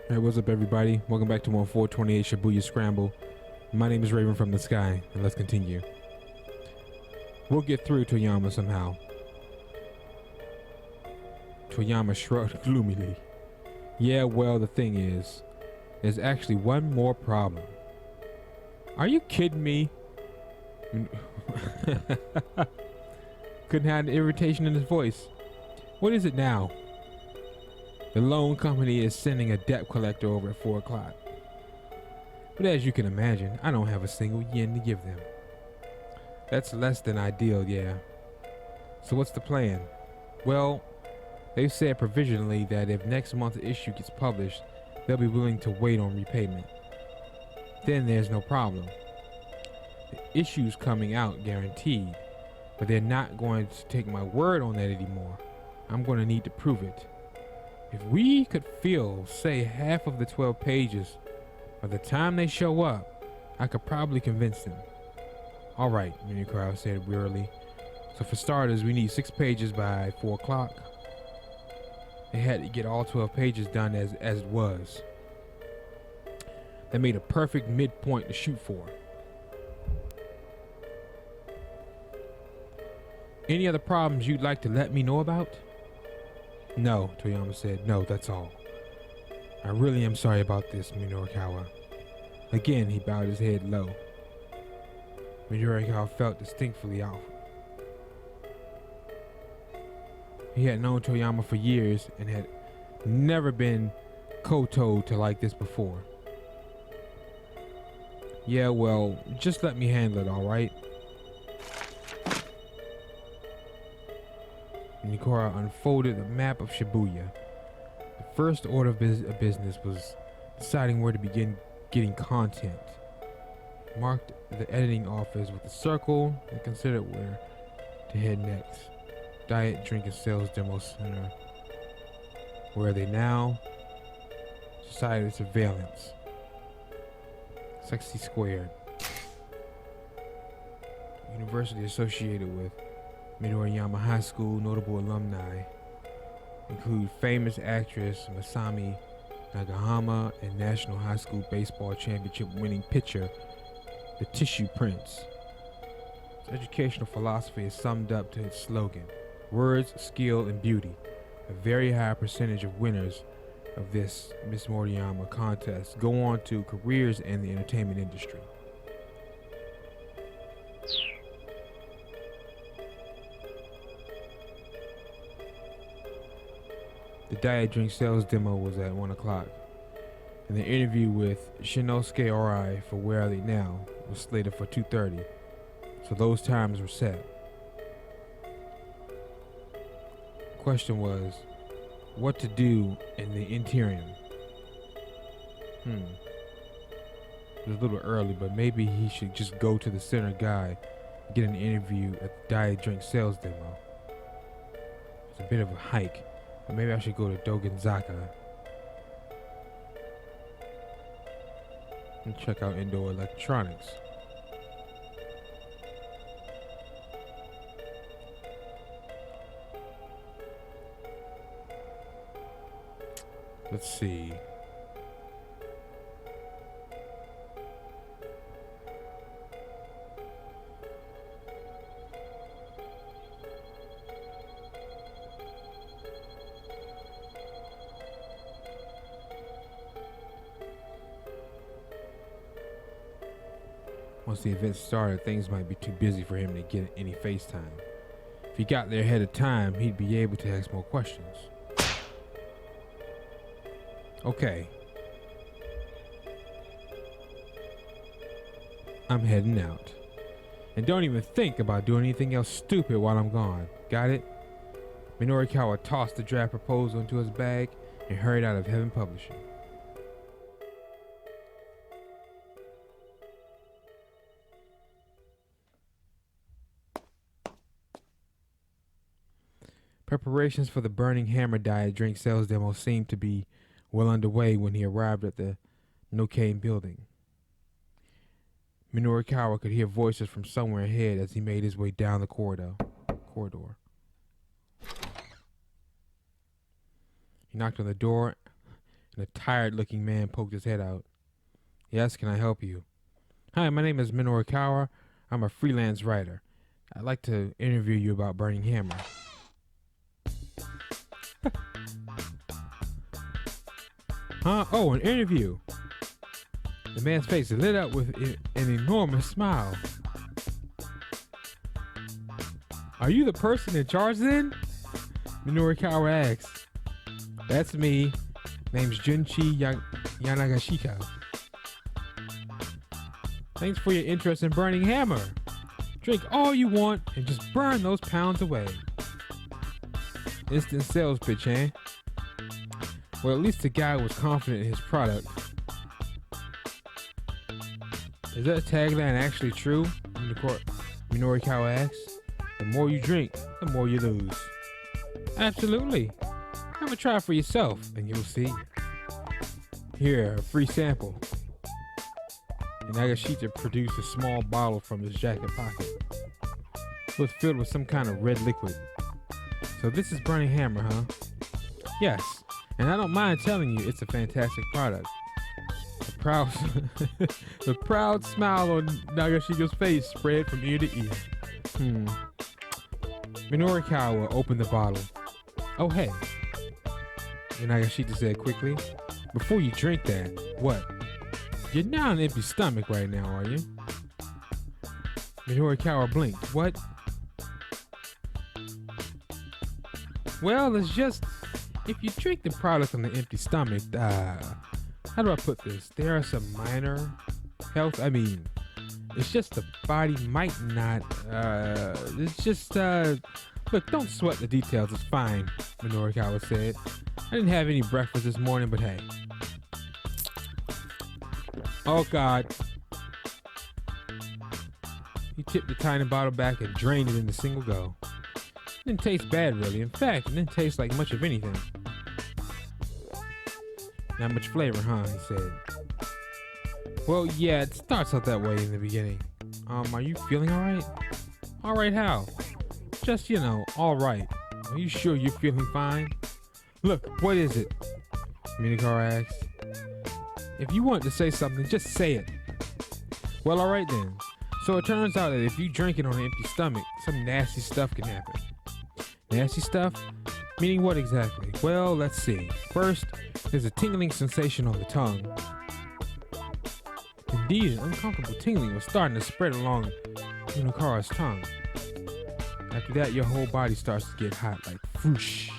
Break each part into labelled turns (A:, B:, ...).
A: Hey, what's up, everybody? Welcome back to 1428 Shibuya Scramble. My name is Raven from the Sky, and let's continue. We'll get through Toyama somehow. Toyama shrugged gloomily. Yeah, well, the thing is, there's actually one more problem. Are you kidding me? Couldn't hide the irritation in his voice. What is it now? The loan company is sending a debt collector over at 4 o'clock. But as you can imagine, I don't have a single yen to give them. That's less than ideal, yeah. So what's the plan? Well, they've said provisionally that if next month's issue gets published, they'll be willing to wait on repayment. Then there's no problem. The issue's coming out guaranteed, but they're not going to take my word on that anymore. I'm going to need to prove it. If we could fill, say, half of the 12 pages, by the time they show up, I could probably convince them. All right, Unicrow said wearily. So for starters, we need 6 pages by 4 o'clock. They had to get all 12 pages done as it was. That made a perfect midpoint to shoot for. Any other problems you'd like to let me know about? No, Toyama said. No, that's all. I really am sorry about this, Minorikawa. Again, he bowed his head low. Minorikawa felt distinctly off. He had known Toyama for years and had never been kowtowed to like this before. Yeah, well, just let me handle it, alright? Nikora unfolded the map of Shibuya. The first order of business was deciding where to begin getting content. Marked the editing office with a circle and considered where to head next. Diet, drink, and sales demo center. Where are they now? Society of surveillance. Sexy squared. University associated with Midoriyama High School. Notable alumni include famous actress Masami Nagahama and National High School Baseball Championship winning pitcher the Tissue Prince. Its educational philosophy is summed up to its slogan: words, skill, and beauty. A very high percentage of winners of this Miss Moriyama contest go on to careers in the entertainment industry. The diet drink sales demo was at 1 o'clock, and the interview with Shinosuke Arai for Where Are They Now was slated for 2:30, so those times were set. The question was, what to do in the interim? It was a little early, but maybe he should just go to the center guy and get an interview at the diet drink sales demo. It's a bit of a hike. Or maybe I should go to Dogenzaka and check out indoor electronics. Let's see. Once the event started, things might be too busy for him to get any FaceTime. If he got there ahead of time, he'd be able to ask more questions. Okay. I'm heading out. And don't even think about doing anything else stupid while I'm gone. Got it? Minorikawa tossed the draft proposal into his bag and hurried out of Heaven Publishing. Preparations for the Burning Hammer diet drink sales demo seemed to be well underway when he arrived at the Nokain building. Minorikawa could hear voices from somewhere ahead as he made his way down the corridor. He knocked on the door and a tired-looking man poked his head out. Yes, can I help you? Hi, my name is Minoru. I'm a freelance writer. I'd like to interview you about Burning Hammer. Huh? Oh, an interview. The man's face lit up with an enormous smile. Are you the person in charge then? Minoru asks. That's me. Name's Junchi Yanagashika. Thanks for your interest in Burning Hammer. Drink all you want and just burn those pounds away. Instant sales pitch, eh? Well, at least the guy was confident in his product. Is that tagline actually true? Minoru asks. The more you drink, the more you lose. Absolutely. Have a try for yourself and you'll see. Here, a free sample. And Nagashita produced a small bottle from his jacket pocket. It was filled with some kind of red liquid. So this is Burning Hammer, huh? Yes, and I don't mind telling you it's a fantastic product. The proud smile on Nagashika's face spread from ear to ear. Minoru opened the bottle. Oh hey, Nagashita said quickly. Before you drink that, what? You're not on an empty stomach right now, are you? Minoru blinked. What? Well, it's just, if you drink the product on an empty stomach, how do I put this? There are some minor health, it's just the body might not, it's just, look, don't sweat the details, it's fine, Minoru said. I didn't have any breakfast this morning, but hey. Oh God. He tipped the tiny bottle back and drained it in a single go. It didn't taste bad, really. In fact, it didn't taste like much of anything. Not much flavor, huh? He said. Well, yeah, it starts out that way in the beginning. Are you feeling alright? Alright how? Just, alright. Are you sure you're feeling fine? Look, what is it? Minoru asked. If you want to say something, just say it. Well, alright then. So it turns out that if you drink it on an empty stomach, some nasty stuff can happen. Nasty stuff? Meaning what exactly? Well, let's see. First, there's a tingling sensation on the tongue. Indeed, an uncomfortable tingling was starting to spread along Minoru's tongue. After that, your whole body starts to get hot, like whoosh.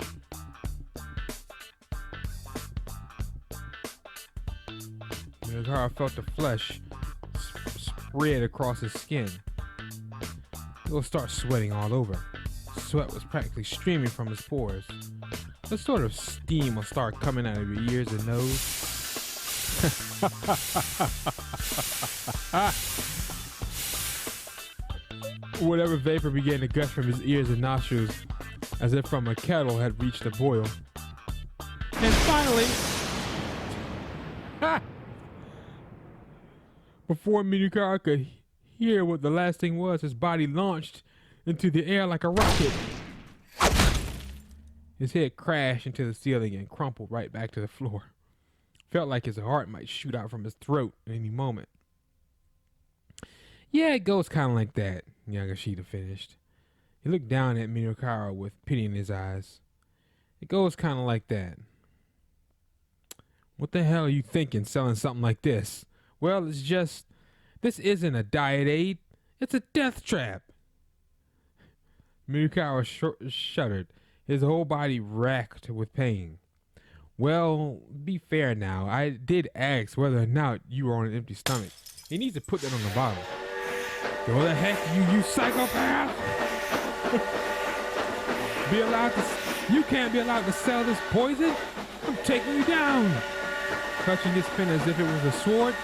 A: Minoru felt the flesh spread across his skin. He'll start sweating all over. Sweat was practically streaming from his pores. What sort of steam will start coming out of your ears and nose? Whatever vapor began to gush from his ears and nostrils, as if from a kettle had reached a boil. And finally, before Minoru could hear what the last thing was, his body launched into the air like a rocket. His head crashed into the ceiling and crumpled right back to the floor. Felt like his heart might shoot out from his throat at any moment. Yeah, it goes kind of like that, Yagashita finished. He looked down at Minoru with pity in his eyes. It goes kind of like that. What the hell are you thinking selling something like this? Well, it's just, this isn't a diet aid. It's a death trap. Minoru shuddered, his whole body racked with pain. Well, be fair now. I did ask whether or not you were on an empty stomach. He needs to put that on the bottle. What the heck, you psychopath! You can't be allowed to sell this poison? I'm taking you down! Clutching his pen as if it was a sword,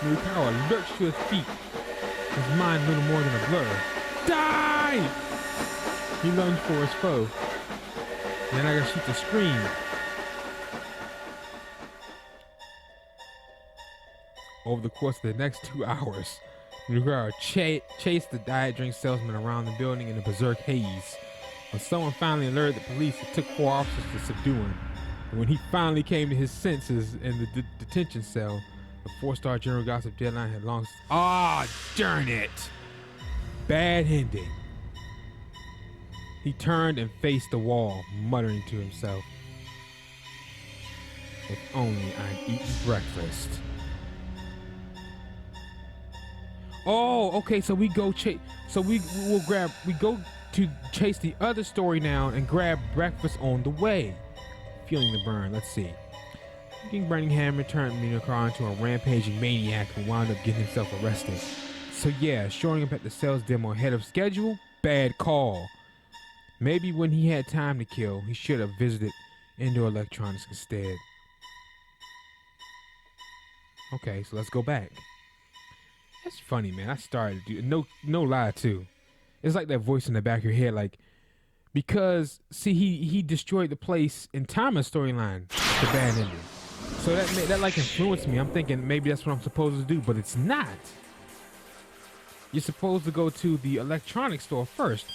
A: Minoru lurched to his feet, his mind little more than a blur. Die! He lunged for his foe. Then Nagashita screamed. Over the course of the next 2 hours, Minoru chased the diet drink salesman around the building in a berserk haze. When someone finally alerted the police, it took 4 officers to subdue him. And when he finally came to his senses in the detention cell, the 4-star General Gossip deadline had long. Ah, darn it! Bad ending. He turned and faced the wall, muttering to himself, "If only I'd eaten breakfast." Oh, okay. So we go chase. So we go to chase the other story now and grab breakfast on the way. Feeling the burn. Let's see. King Birmingham turned Minokar into a rampaging maniac who wound up getting himself arrested. So yeah, showing up at the sales demo ahead of schedule, bad call. Maybe when he had time to kill, he should have visited Indoor Electronics instead. Okay, so let's go back. That's funny, man. I started to do no lie too. It's like that voice in the back of your head, like, because see he destroyed the place in Tama's storyline, the bad ending. So that like influenced me. I'm thinking maybe that's what I'm supposed to do, but it's not. You're supposed to go to the electronics store first.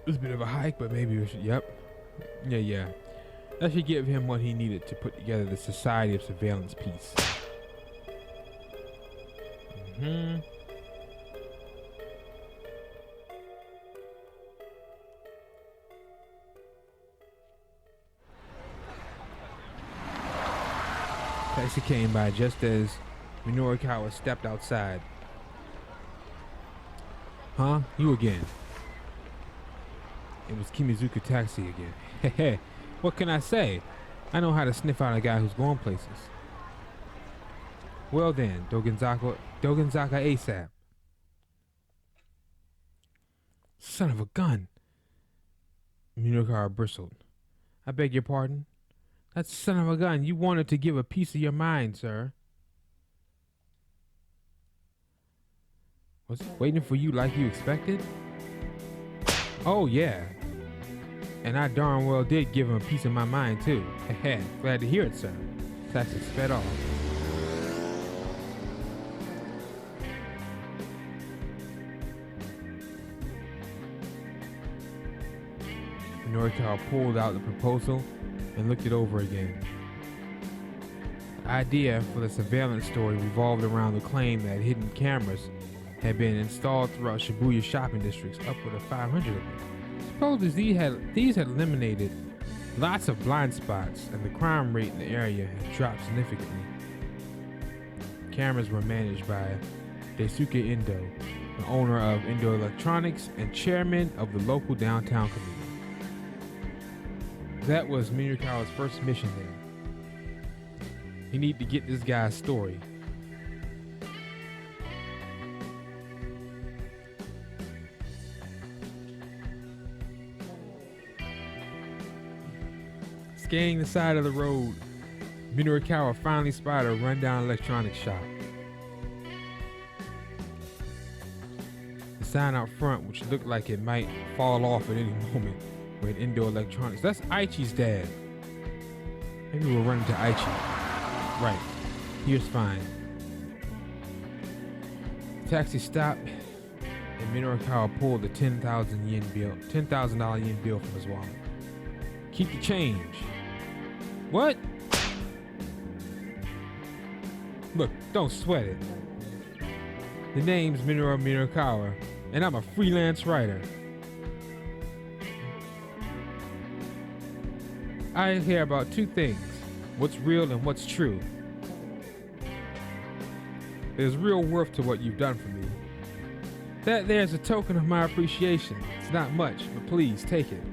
A: It's a bit of a hike, but maybe we should. Yep. Yeah. That should give him what he needed to put together the Society of Surveillance piece. Taxi came by just as Minorikawa stepped outside. Huh? You again? It was Kimizuku Taxi again. Hehe. What can I say? I know how to sniff out a guy who's going places. Well then, Dogenzaka ASAP. Son of a gun. Minokara bristled. I beg your pardon? That son of a gun, you wanted to give a piece of your mind, sir. Was he waiting for you like you expected? Oh yeah. And I darn well did give him a piece of my mind too. Heh, glad to hear it, sir. Taxi sped off. Norikawa pulled out the proposal and looked it over again. The idea for the surveillance story revolved around the claim that hidden cameras had been installed throughout Shibuya shopping districts, upward of 500 of them. Suppose these had eliminated lots of blind spots, and the crime rate in the area had dropped significantly. Cameras were managed by Daisuke Endo, the owner of Indo Electronics and chairman of the local downtown committee. That was Minurikawa's first mission there. He needed to get this guy's story. Scanning the side of the road, Minurikawa finally spotted a rundown electronics shop. The sign out front, which looked like it might fall off at any moment, read Indo Electronics. That's Aichi's dad. Maybe we'll run into Aichi. Right. Here's fine. The taxi stopped, and Minurikawa pulled the $10,000 yen bill from his wallet. Keep the change. What? Look, don't sweat it. The name's Minoru Minurikawa, and I'm a freelance writer. I care about two things, what's real and what's true. There's real worth to what you've done for me. That there's a token of my appreciation. It's not much, but please take it.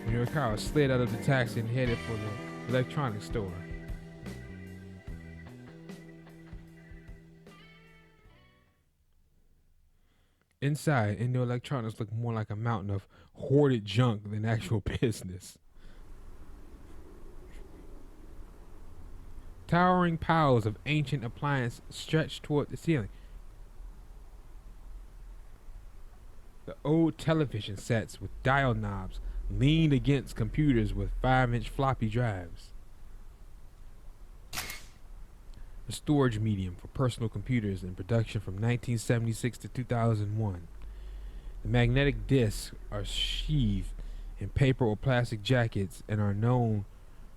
A: Minurikawa slid out of the taxi and headed for the electronics store. Inside, Indo Electronics looked more like a mountain of hoarded junk than actual business. Towering piles of ancient appliances stretched toward the ceiling. old television sets with dial knobs leaned against computers with 5-inch floppy drives. A storage medium for personal computers in production from 1976 to 2001. The magnetic discs are sheathed in paper or plastic jackets and are known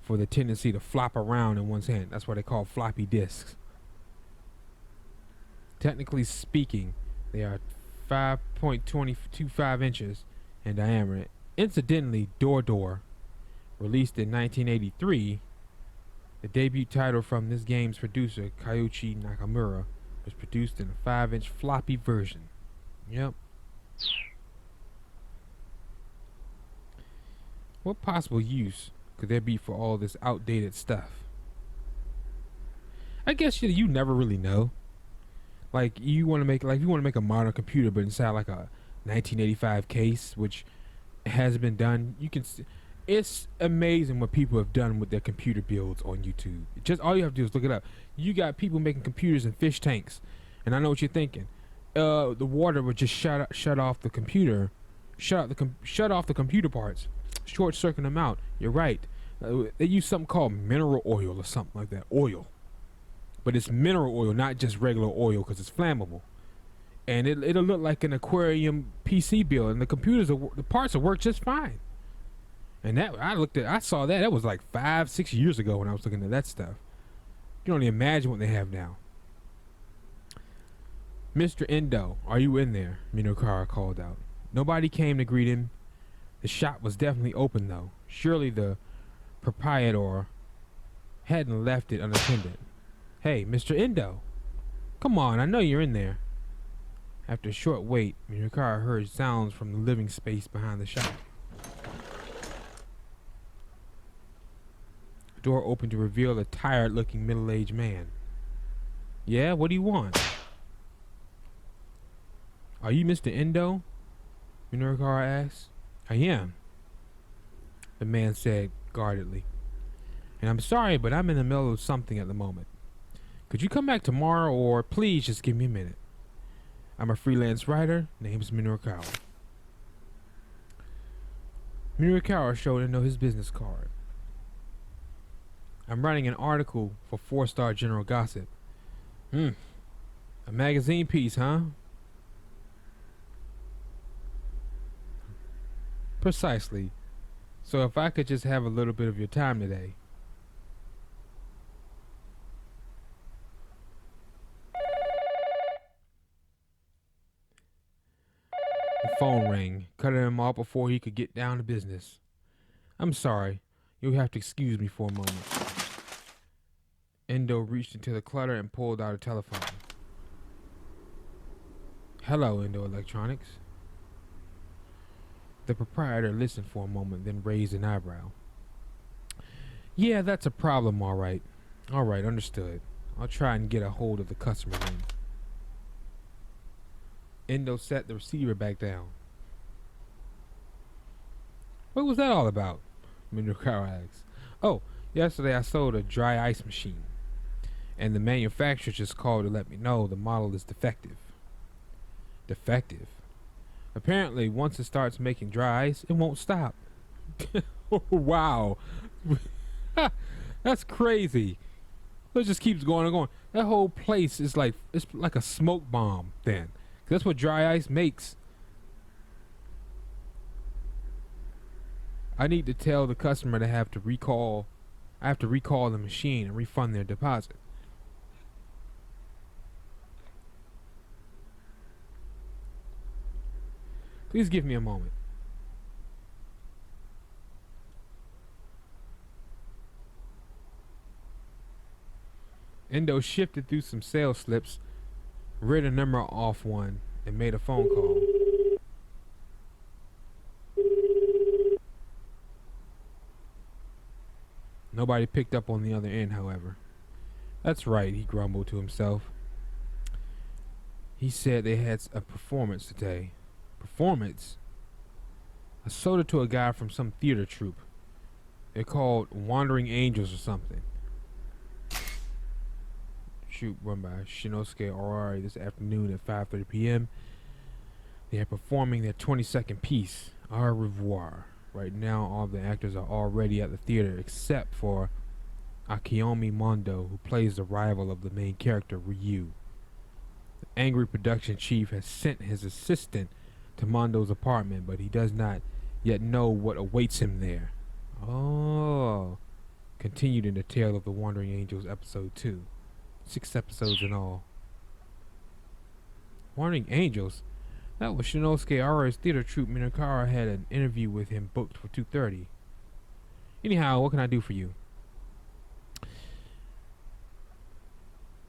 A: for the tendency to flop around in one's hand. That's why they call floppy disks. Technically speaking, they are 5.25 inches in diameter. Incidentally, Door, released in 1983, the debut title from this game's producer, Koichi Nakamura, was produced in a 5-inch floppy version. Yep. What possible use could there be for all this outdated stuff? I guess you never really know. Like you want to make a modern computer, but inside like a 1985 case, which has been done. You can. It's amazing what people have done with their computer builds on YouTube. Just all you have to do is look it up. You got people making computers in fish tanks, and I know what you're thinking. The water would just shut off the computer, shut off the computer parts, short circuit them out. You're right. They use something called mineral oil or something like that. Oil, but it's mineral oil, not just regular oil, because it's flammable. And it'll look like an aquarium PC build, and the parts will work just fine. And that I saw that. That was like 5-6 years ago when I was looking at that stuff. You can only imagine what they have now. Mr. Endo, are you in there? Minokara called out. Nobody came to greet him. The shop was definitely open though. Surely the proprietor hadn't left it unattended. Hey, Mr. Endo. Come on, I know you're in there. After a short wait, Minokara heard sounds from the living space behind the shop. The door opened to reveal a tired-looking middle-aged man. Yeah, what do you want? Are you Mr. Endo? Minokara asked. I am, the man said guardedly. And I'm sorry, but I'm in the middle of something at the moment. Could you come back tomorrow, or please just give me a minute? I'm a freelance writer. Name's Minokara. Minokara showed Endo his business card. I'm writing an article for 4-Star General Gossip. A magazine piece, huh? Precisely. So if I could just have a little bit of your time today. The phone rang, cutting him off before he could get down to business. I'm sorry. You'll have to excuse me for a moment. Endo reached into the clutter and pulled out a telephone. Hello, Endo Electronics. The proprietor listened for a moment, then raised an eyebrow. Yeah, that's a problem, all right. All right, understood. I'll try and get a hold of the customer then. Endo set the receiver back down. What was that all about? Minokara asked. Oh, yesterday I sold a dry ice machine, and the manufacturer just called to let me know the model is defective. Defective? Apparently, once it starts making dry ice, it won't stop. Oh, wow. That's crazy. It just keeps going and going. That whole place is like, it's like a smoke bomb then. That's what dry ice makes. I need to tell the customer I have to recall the machine and refund their deposit. Please give me a moment. Endo shifted through some sales slips, read a number off one, and made a phone call. Nobody picked up on the other end, however. That's right, he grumbled to himself. He said they had a performance today. Performance? I sold it to a guy from some theater troupe. They're called Wandering Angels or something. Troupe run by Shinosuke Arari this afternoon at 5:30 p.m. They are performing their 20-second piece, Au revoir. Right now, all the actors are already at the theater except for Akiomi Mondo, who plays the rival of the main character, Ryu. The angry production chief has sent his assistant to Mondo's apartment, but he does not yet know what awaits him there. Oh. Continued in the Tale of the Wandering Angels, episode 2. 6 episodes in all. Wandering Angels? That was Shinosuke Ara's theater troupe. Minokara had an interview with him booked for 2:30. Anyhow, what can I do for you?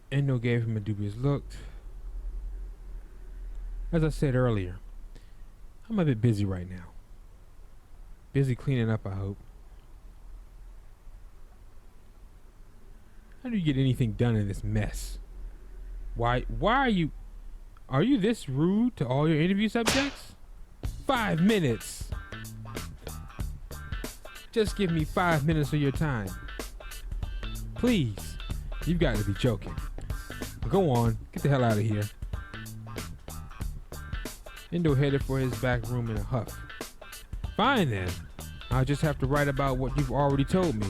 A: Endo gave him a dubious look. As I said earlier, I'm a bit busy right now. Busy cleaning up, I hope. How do you get anything done in this mess? Why are you this rude to all your interview subjects? 5 minutes! Just give me 5 minutes of your time. Please. You've got to be joking. Go on, get the hell out of here. Endo headed for his back room in a huff. Fine then. I'll just have to write about what you've already told me.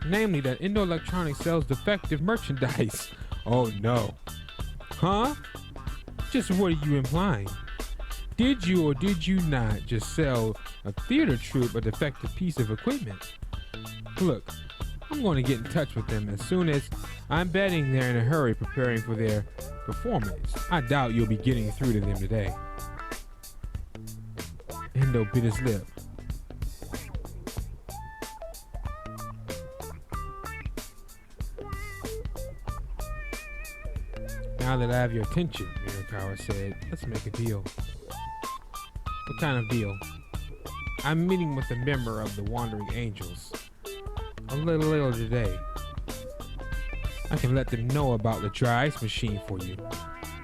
A: Namely that Endo Electronics sells defective merchandise. Oh no. Huh? Just what are you implying? Did you or did you not just sell a theater troupe a defective piece of equipment? Look, I'm going to get in touch with them as soon as I'm betting they're in a hurry preparing for their performance. I doubt you'll be getting through to them today. Endo bit his lip. Now that I have your attention, Minokara said, let's make a deal. What kind of deal? I'm meeting with a member of the Wandering Angels. A little later today. I can let them know about the dry ice machine for you.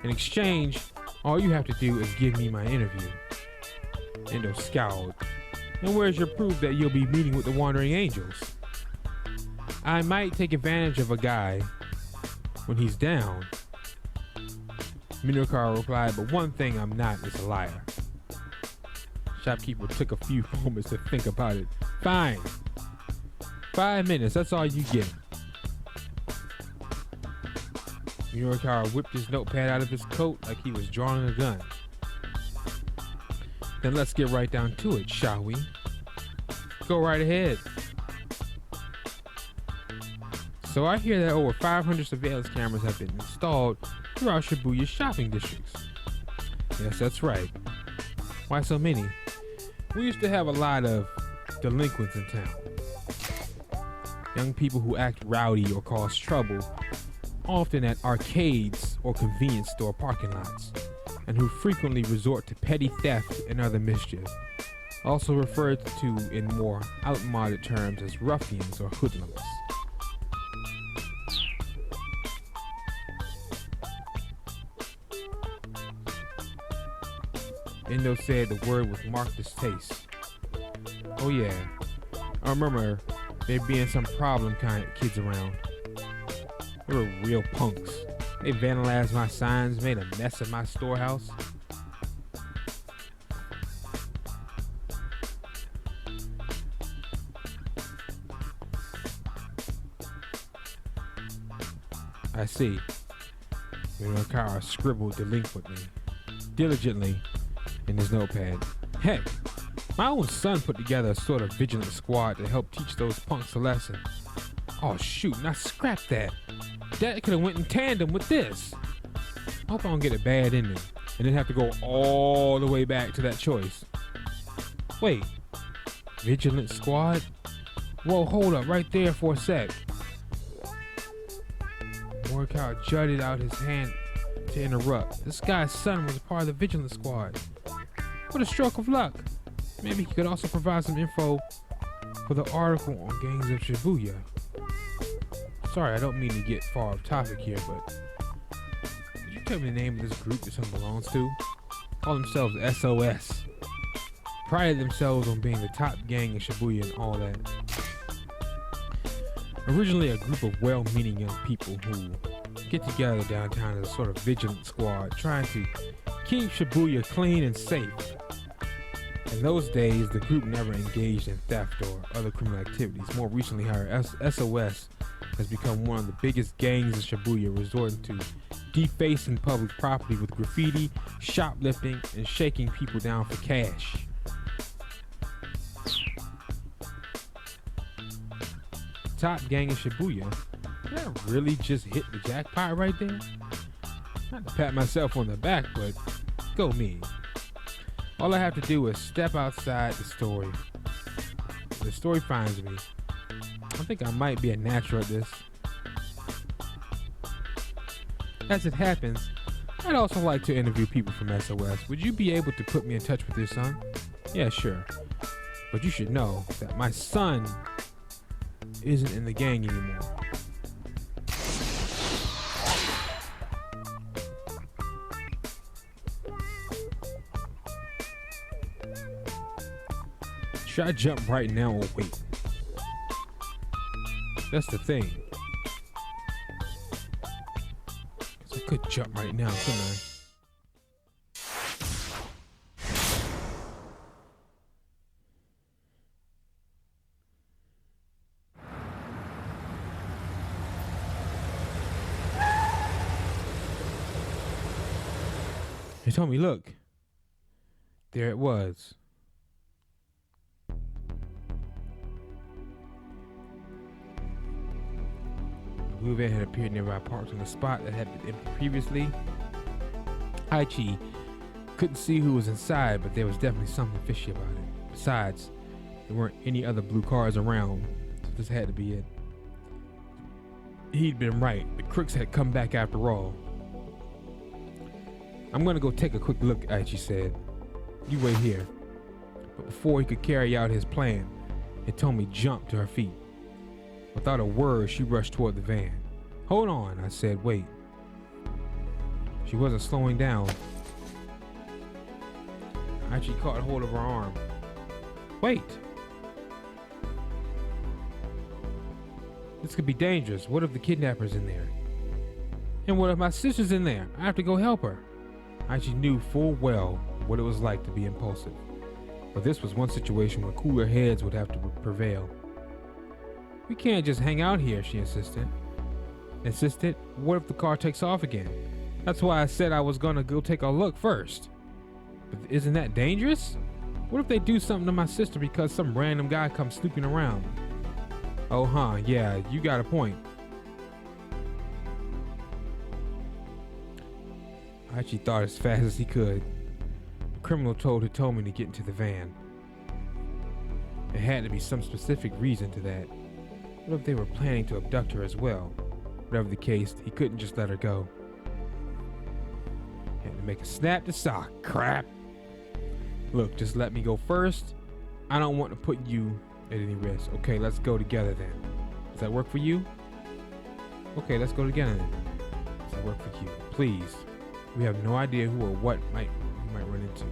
A: In exchange, all you have to do is give me my interview. Endo scowled. And where's your proof that you'll be meeting with the Wandering Angels? I might take advantage of a guy when he's down. Minokara replied, but one thing I'm not is a liar. Shopkeeper took a few moments to think about it. Fine. 5 minutes, that's all you get. Minokara whipped his notepad out of his coat like he was drawing a gun. Then let's get right down to it, shall we? Go right ahead. So I hear that over 500 surveillance cameras have been installed throughout Shibuya's shopping districts. Yes, that's right. Why so many? We used to have a lot of delinquents in town. Young people who act rowdy or cause trouble, often at arcades or convenience store parking lots, and who frequently resort to petty theft and other mischief, also referred to in more outmoded terms as ruffians or hoodlums. Endo said the word with marked distaste. Oh yeah, I remember there being some problem kind of kids around. They were real punks. They vandalized my signs, made a mess of my storehouse. I see. Minokara scribbled diligently in his notepad. Heck, my own son put together a sort of vigilant squad to help teach those punks a lesson. Oh shoot, now scrap that. That could have went in tandem with this. I hope I don't get a bad ending and then have to go all the way back to that choice. Wait, vigilant squad? Whoa, hold up right there for a sec. Morikawa jutted out his hand to interrupt. This guy's son was a part of the vigilant squad. What a stroke of luck. Maybe he could also provide some info for the article on gangs of Shibuya. Sorry, I don't mean to get far off topic here, but could you tell me the name of this group this one belongs to? Call themselves SOS. Prided themselves on being the top gang in Shibuya and all that. Originally a group of well-meaning young people who get together downtown as a sort of vigilant squad, trying to keep Shibuya clean and safe. In those days, the group never engaged in theft or other criminal activities. More recently, however, SOS has become one of the biggest gangs in Shibuya, resorting to defacing public property with graffiti, shoplifting, and shaking people down for cash. Top gang in Shibuya? Did I really just hit the jackpot right there? Not to pat myself on the back, but go me. All I have to do is step outside the story. The story finds me. I think I might be a natural at this. As it happens, I'd also like to interview people from SOS. Would you be able to put me in touch with your son? Yeah, sure. But you should know that my son isn't in the gang anymore. Should I jump right now or wait? That's the thing. 'Cause I could jump right now, couldn't I? He told me, look. There it was. The blue van had appeared nearby, parked on the spot that had been empty previously. Aichi couldn't see who was inside, but there was definitely something fishy about it. Besides, there weren't any other blue cars around, so this had to be it. He'd been right. The crooks had come back after all. I'm gonna go take a quick look, Aichi said. You wait here. But before he could carry out his plan, Hitomi jumped to her feet. Without a word, she rushed toward the van. Hold on, I said, wait. She wasn't slowing down. Aichi caught hold of her arm. Wait. This could be dangerous. What if the kidnapper's in there? And what if my sister's in there? I have to go help her. Aichi knew full well what it was like to be impulsive. But this was one situation where cooler heads would have to prevail. We can't just hang out here, she insisted. What if the car takes off again? That's why I said I was gonna go take a look first. But isn't that dangerous? What if they do something to my sister because some random guy comes snooping around? Oh, yeah, you got a point. Aichi thought as fast as he could. The criminal told Hitomi to get into the van. There had to be some specific reason to that. What if they were planning to abduct her as well? Whatever the case, he couldn't just let her go. Had to make a snap to sock. Crap. Look, just let me go first. I don't want to put you at any risk. Okay, let's go together then. Does that work for you? Okay, let's go together then. Does that work for you? Please. We have no idea who or what we might run into.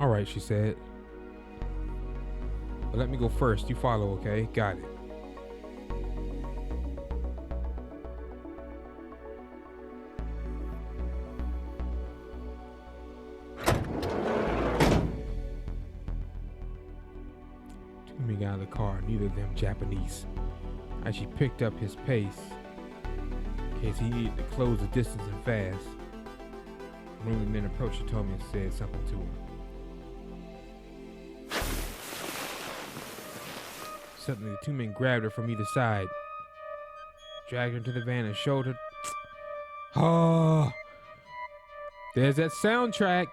A: All right, she said. But let me go first. You follow, okay? Got it. Two men got out of the car, neither of them Japanese. As she picked up his pace, in case he needed to close the distance and fast. One of the men approached Hitomi and said something to her. Suddenly, the two men grabbed her from either side, dragged her into the van and showed her. Oh, there's that soundtrack.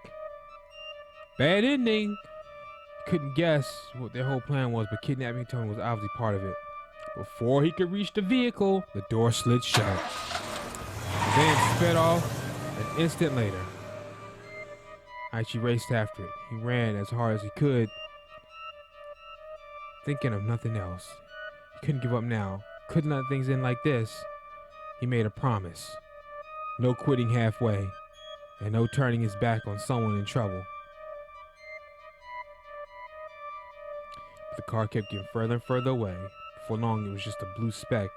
A: Bad ending. Couldn't guess what their whole plan was, but kidnapping Hitomi was obviously part of it. Before he could reach the vehicle, the door slid shut. The van sped off an instant later. Aichi raced after it. He ran as hard as he could, thinking of nothing else. He couldn't give up now. Couldn't let things end like this. He made a promise. No quitting halfway, and no turning his back on someone in trouble. But the car kept getting further and further away. For long, it was just a blue speck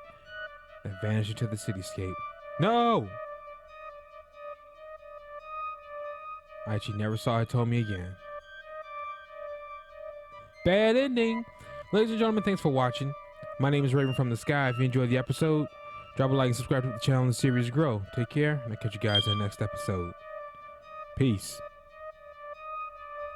A: that vanished into the cityscape. No! Aichi never saw Hitomi again. Bad ending! Ladies and gentlemen, thanks for watching. My name is Raven from the Sky. If you enjoyed the episode, drop a like and subscribe to the channel and the series grow. Take care, and I'll catch you guys in the next episode. Peace.